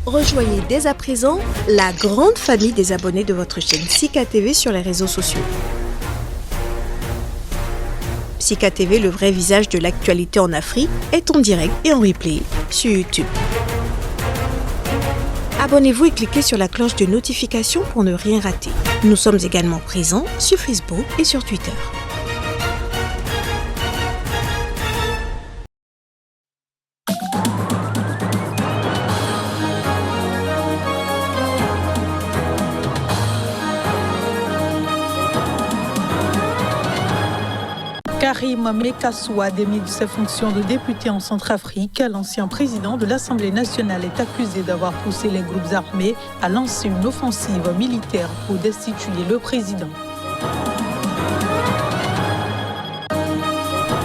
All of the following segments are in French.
Rejoignez dès à présent la grande famille des abonnés de votre chaîne Sika TV sur les réseaux sociaux. Sika TV, le vrai visage de l'actualité en Afrique, est en direct et en replay sur YouTube. Abonnez-vous et cliquez sur la cloche de notification pour ne rien rater. Nous sommes également présents sur Facebook et sur Twitter. Karim Mekassou a démis de ses fonctions de député en Centrafrique. L'ancien président de l'Assemblée nationale est accusé d'avoir poussé les groupes armés à lancer une offensive militaire pour destituer le président.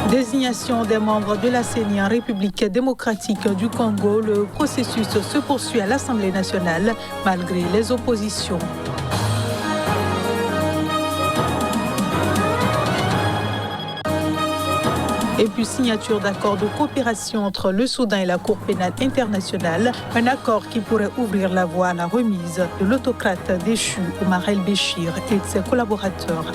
Désignation des membres de la CENI en République démocratique du Congo. Le processus se poursuit à l'Assemblée nationale malgré les oppositions. Et puis signature d'accord de coopération entre le Soudan et la Cour pénale internationale, un accord qui pourrait ouvrir la voie à la remise de l'autocrate déchu Omar el-Béchir et de ses collaborateurs.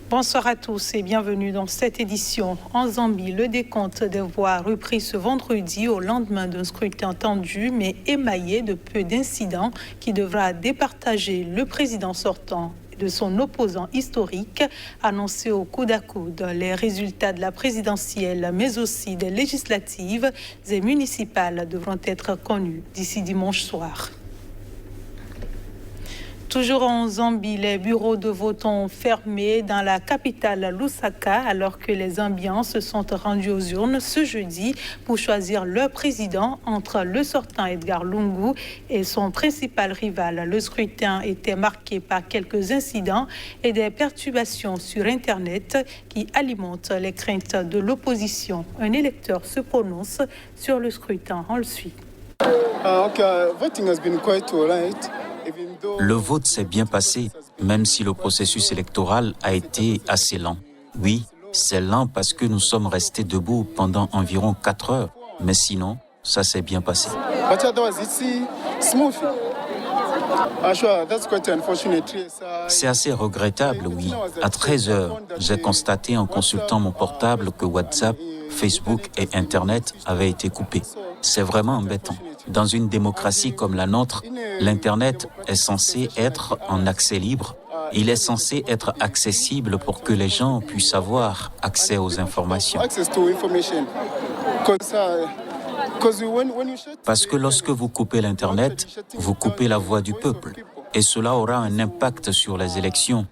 Bonsoir à tous et bienvenue dans cette édition. En Zambie, le décompte des voix a repris ce vendredi au lendemain d'un scrutin tendu mais émaillé de peu d'incidents qui devra départager le président sortant de son opposant historique, annoncé au coude à coude. Les résultats de la présidentielle, mais aussi des législatives et municipales devront être connus d'ici dimanche soir. Toujours en Zambie, les bureaux de vote ont fermé dans la capitale Lusaka alors que les Zambiens se sont rendus aux urnes ce jeudi pour choisir leur président entre le sortant Edgar Lungu et son principal rival. Le scrutin était marqué par quelques incidents et des perturbations sur Internet qui alimentent les craintes de l'opposition. Un électeur se prononce sur le scrutin. On le suit. Voting has been quite all right. Le vote s'est bien passé, même si le processus électoral a été assez lent. Oui, c'est lent parce que nous sommes restés debout pendant environ 4 heures, mais sinon, ça s'est bien passé. C'est assez regrettable, oui. À 13 heures, j'ai constaté en consultant mon portable que WhatsApp, Facebook et Internet avaient été coupés. C'est vraiment embêtant. Dans une démocratie comme la nôtre, l'Internet est censé être en accès libre. Il est censé être accessible pour que les gens puissent avoir accès aux informations. Parce que lorsque vous coupez l'Internet, vous coupez la voix du peuple. Et cela aura un impact sur les élections,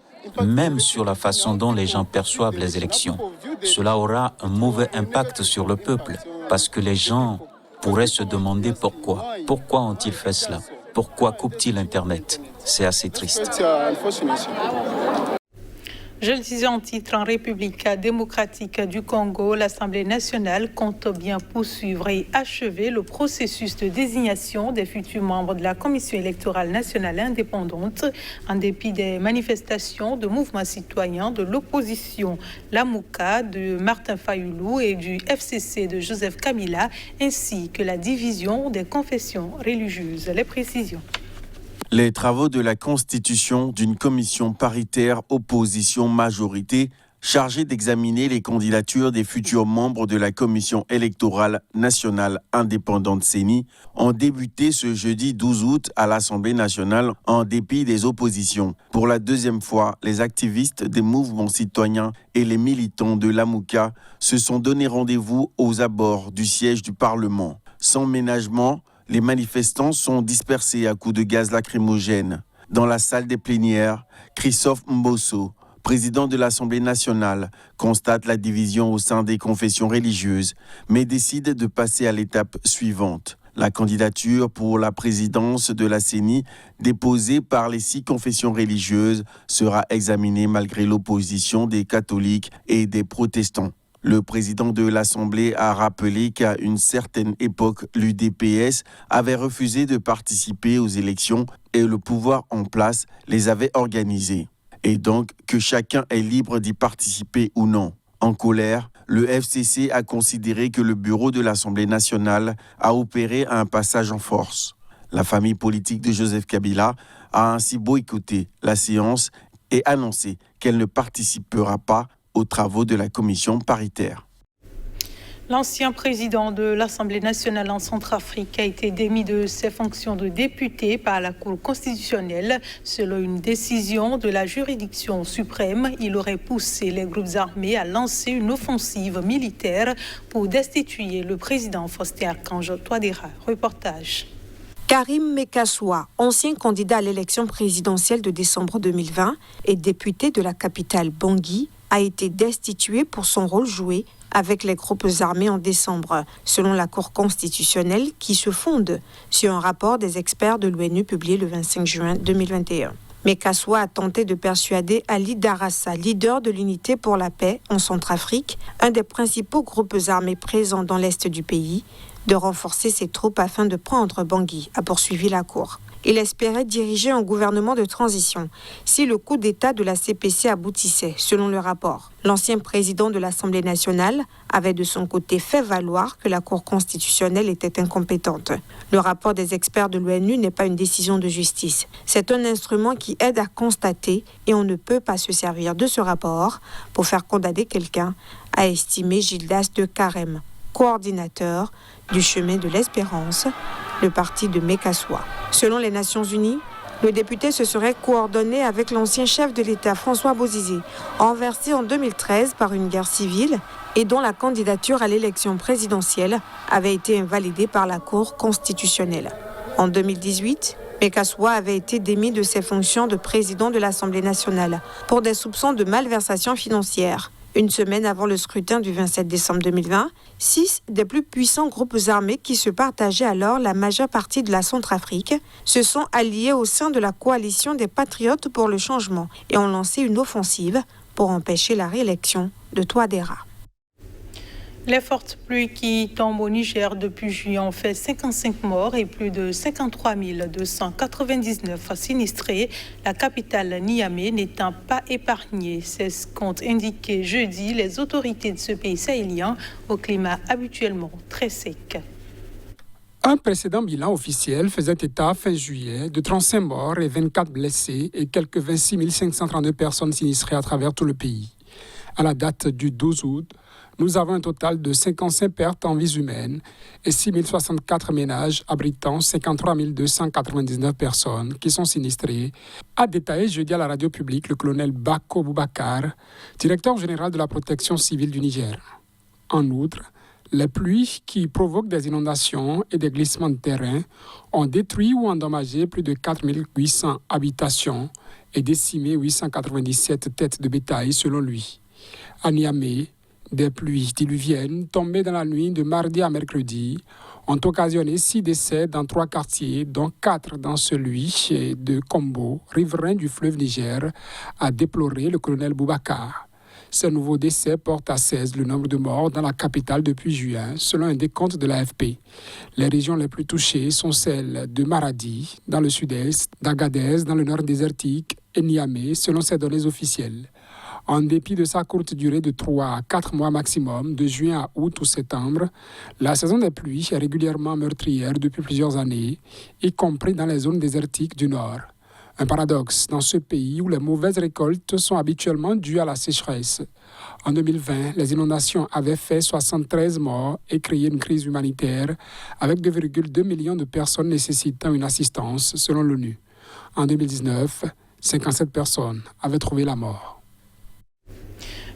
même sur la façon dont les gens perçoivent les élections. Cela aura un mauvais impact sur le peuple, parce que les gens pourraient se demander pourquoi. Pourquoi ont-ils fait cela? Pourquoi coupent-ils Internet? C'est assez triste. Je le disais en titre, en République démocratique du Congo, l'Assemblée nationale compte bien poursuivre et achever le processus de désignation des futurs membres de la Commission électorale nationale indépendante, en dépit des manifestations de mouvements citoyens de l'opposition, l'AMUCA de Martin Fayoulou et du FCC de Joseph Kabila, ainsi que la division des confessions religieuses. Les précisions. Les travaux de la constitution d'une commission paritaire opposition-majorité chargée d'examiner les candidatures des futurs membres de la Commission électorale nationale indépendante CENI ont débuté ce jeudi 12 août à l'Assemblée nationale en dépit des oppositions. Pour la deuxième fois, les activistes des mouvements citoyens et les militants de l'AMUCA se sont donné rendez-vous aux abords du siège du Parlement. Sans ménagement, les manifestants sont dispersés à coups de gaz lacrymogène. Dans la salle des plénières, Christophe Mbosso, président de l'Assemblée nationale, constate la division au sein des confessions religieuses, mais décide de passer à l'étape suivante. La candidature pour la présidence de la CENI, déposée par les 6 confessions religieuses, sera examinée malgré l'opposition des catholiques et des protestants. Le président de l'Assemblée a rappelé qu'à une certaine époque, l'UDPS avait refusé de participer aux élections et le pouvoir en place les avait organisées. Et donc que chacun est libre d'y participer ou non. En colère, Le FCC a considéré que le bureau de l'Assemblée nationale a opéré un passage en force. La famille politique de Joseph Kabila a ainsi boycotté la séance et annoncé qu'elle ne participera pas aux travaux de la commission paritaire. L'ancien président de l'Assemblée nationale en Centrafrique a été démis de ses fonctions de député par la Cour constitutionnelle. Selon une décision de la juridiction suprême, il aurait poussé les groupes armés à lancer une offensive militaire pour destituer le président Faustin-Archange Touadéra. Reportage. Karim Mekassoua, ancien candidat à l'élection présidentielle de décembre 2020 et député de la capitale Bangui, a été destitué pour son rôle joué avec les groupes armés en décembre, selon la Cour constitutionnelle qui se fonde sur un rapport des experts de l'ONU publié le 25 juin 2021. Mekassoua a tenté de persuader Ali Darassa, leader de l'Unité pour la paix en Centrafrique, un des principaux groupes armés présents dans l'est du pays, de renforcer ses troupes afin de prendre Bangui, a poursuivi la Cour. Il espérait diriger un gouvernement de transition si le coup d'État de la CPC aboutissait, selon le rapport. L'ancien président de l'Assemblée nationale avait de son côté fait valoir que la Cour constitutionnelle était incompétente. Le rapport des experts de l'ONU n'est pas une décision de justice. C'est un instrument qui aide à constater et on ne peut pas se servir de ce rapport pour faire condamner quelqu'un, a estimé Gildas de Carême, coordinateur du Chemin de l'Espérance, le parti de Mekassoua. Selon les Nations Unies, le député se serait coordonné avec l'ancien chef de l'État François Bozizé, renversé en 2013 par une guerre civile et dont la candidature à l'élection présidentielle avait été invalidée par la Cour constitutionnelle. En 2018, Mekassoua avait été démis de ses fonctions de président de l'Assemblée nationale pour des soupçons de malversation financière. Une semaine avant le scrutin du 27 décembre 2020, 6 des plus puissants groupes armés qui se partageaient alors la majeure partie de la Centrafrique se sont alliés au sein de la coalition des Patriotes pour le changement et ont lancé une offensive pour empêcher la réélection de Touadéra. Les fortes pluies qui tombent au Niger depuis juillet ont fait 55 morts et plus de 53 299 sinistrés. La capitale Niamey n'étant pas épargnée. C'est ce qu'ont indiqué jeudi les autorités de ce pays sahélien au climat habituellement très sec. Un précédent bilan officiel faisait état fin juillet de 35 morts et 24 blessés et quelques 26 532 personnes sinistrées à travers tout le pays. À la date du 12 août, nous avons un total de 55 pertes en vies humaines et 6 064 ménages abritant 53 299 personnes qui sont sinistrées, a détaillé jeudi à la radio publique le colonel Bako Boubacar, directeur général de la protection civile du Niger. En outre, les pluies qui provoquent des inondations et des glissements de terrain ont détruit ou endommagé plus de 4 800 habitations et décimé 897 têtes de bétail selon lui. À Niamey, des pluies diluviennes tombées dans la nuit de mardi à mercredi ont occasionné 6 décès dans 3 quartiers, dont 4 dans celui de Kombo, riverain du fleuve Niger, a déploré le colonel Boubacar. Ces nouveaux décès portent à 16 le nombre de morts dans la capitale depuis juin, selon un décompte de l'AFP. Les régions les plus touchées sont celles de Maradi, dans le sud-est, d'Agadez, dans le nord désertique, et Niamey, selon ces données officielles. En dépit de sa courte durée de 3 à 4 mois maximum, de juin à août ou septembre, la saison des pluies est régulièrement meurtrière depuis plusieurs années, y compris dans les zones désertiques du nord. Un paradoxe dans ce pays où les mauvaises récoltes sont habituellement dues à la sécheresse. En 2020, les inondations avaient fait 73 morts et créé une crise humanitaire avec 2,2 millions de personnes nécessitant une assistance, selon l'ONU. En 2019, 57 personnes avaient trouvé la mort.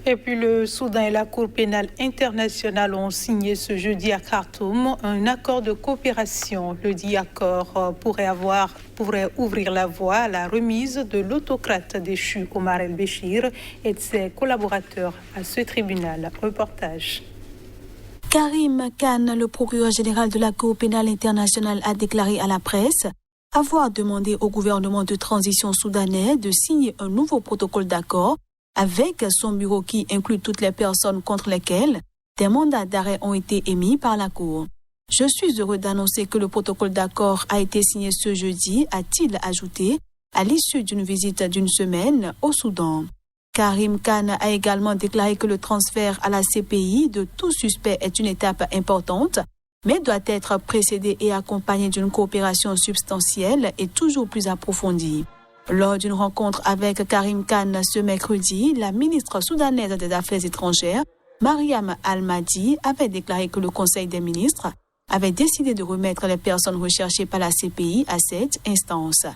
Et puis le Soudan et la Cour pénale internationale ont signé ce jeudi à Khartoum un accord de coopération. Le dit accord pourrait ouvrir la voie à la remise de l'autocrate déchu Omar el-Béchir et de ses collaborateurs à ce tribunal. Reportage. Karim Khan, le procureur général de la Cour pénale internationale, a déclaré à la presse avoir demandé au gouvernement de transition soudanais de signer un nouveau protocole d'accord avec son bureau qui inclut toutes les personnes contre lesquelles des mandats d'arrêt ont été émis par la Cour. Je suis heureux d'annoncer que le protocole d'accord a été signé ce jeudi, a-t-il ajouté, à l'issue d'une visite d'une semaine au Soudan. Karim Khan a également déclaré que le transfert à la CPI de tout suspect est une étape importante, mais doit être précédé et accompagné d'une coopération substantielle et toujours plus approfondie. Lors d'une rencontre avec Karim Khan ce mercredi, la ministre soudanaise des Affaires étrangères, Mariam Al-Mahdi, avait déclaré que le Conseil des ministres avait décidé de remettre les personnes recherchées par la CPI à cette instance.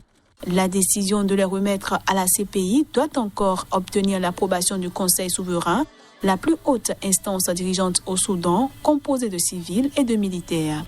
La décision de les remettre à la CPI doit encore obtenir l'approbation du Conseil souverain, la plus haute instance dirigeante au Soudan, composée de civils et de militaires.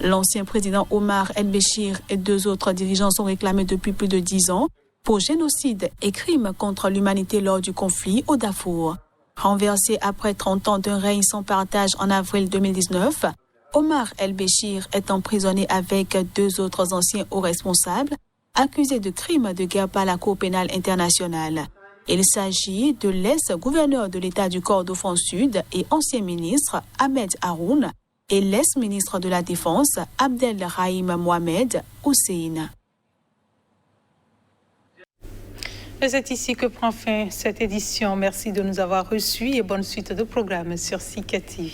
L'ancien président Omar El-Béchir et 2 autres dirigeants sont réclamés depuis plus de 10 ans pour génocide et crimes contre l'humanité lors du conflit au Darfour. Renversé après 30 ans d'un règne sans partage en avril 2019, Omar El-Béchir est emprisonné avec 2 autres anciens hauts responsables accusé de crimes de guerre par la Cour pénale internationale. Il s'agit de l'ex-gouverneur de l'État du Kordofan Sud et ancien ministre Ahmed Haroun et l'ex-ministre de la Défense Abdelrahim Mohamed Hussein. C'est ici que prend fin cette édition. Merci de nous avoir reçus et bonne suite de programmes sur Sika TV.